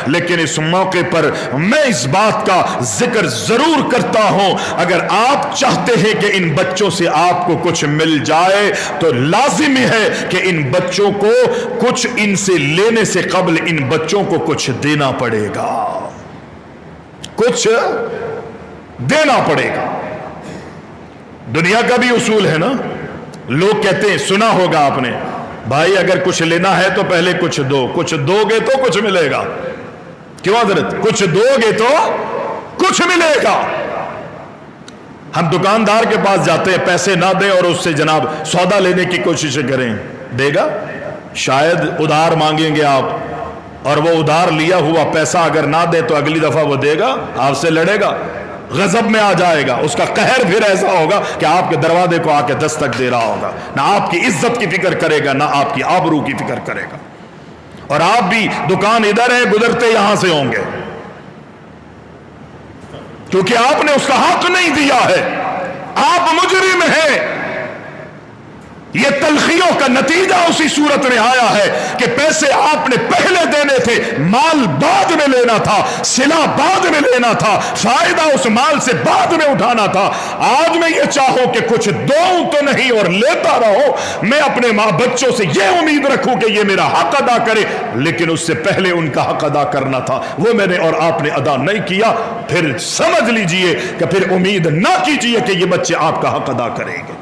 لیکن اس موقع پر میں اس بات کا ذکر ضرور کرتا ہوں، اگر آپ چاہتے ہیں کہ ان بچوں سے آپ کو کچھ مل جائے تو لازمی ہے کہ ان بچوں کو کچھ ان سے لینے سے قبل ان بچوں کو کچھ دینا پڑے گا، کچھ دینا پڑے گا۔ دنیا کا بھی اصول ہے نا، لوگ کہتے ہیں، سنا ہوگا آپ نے، بھائی اگر کچھ لینا ہے تو پہلے کچھ دو، کچھ دو گے تو کچھ ملے گا۔ کیوں حضرت؟ کچھ دو گے تو کچھ ملے گا۔ ہم دکاندار کے پاس جاتے ہیں، پیسے نہ دیں اور اس سے جناب سودا لینے کی کوشش کریں، دے گا؟ شاید ادھار مانگیں گے آپ، اور وہ ادھار لیا ہوا پیسہ اگر نہ دے تو اگلی دفعہ وہ دے گا، آپ سے لڑے گا، غضب میں آ جائے گا، اس کا قہر پھر ایسا ہوگا کہ آپ کے دروازے کو آ کے دستک دے رہا ہوگا، نہ آپ کی عزت کی فکر کرے گا، نہ آپ کی آبرو کی فکر کرے گا۔ اور آپ بھی دکان ادھر ہے، گزرتے یہاں سے ہوں گے، کیونکہ آپ نے اس کا حق نہیں دیا ہے، آپ مجرم ہیں۔ یہ تلخیوں کا نتیجہ اسی صورت میں آیا ہے کہ پیسے آپ نے پہلے دینے تھے، مال بعد میں لینا تھا، صلہ بعد میں لینا تھا، فائدہ اس مال سے بعد میں اٹھانا تھا۔ آج میں یہ چاہوں کہ کچھ دوں تو نہیں اور لیتا رہو، میں اپنے ماں بچوں سے یہ امید رکھوں کہ یہ میرا حق ادا کرے، لیکن اس سے پہلے ان کا حق ادا کرنا تھا، وہ میں نے اور آپ نے ادا نہیں کیا، پھر سمجھ لیجئے کہ پھر امید نہ کیجئے کہ یہ بچے آپ کا حق ادا کریں گے۔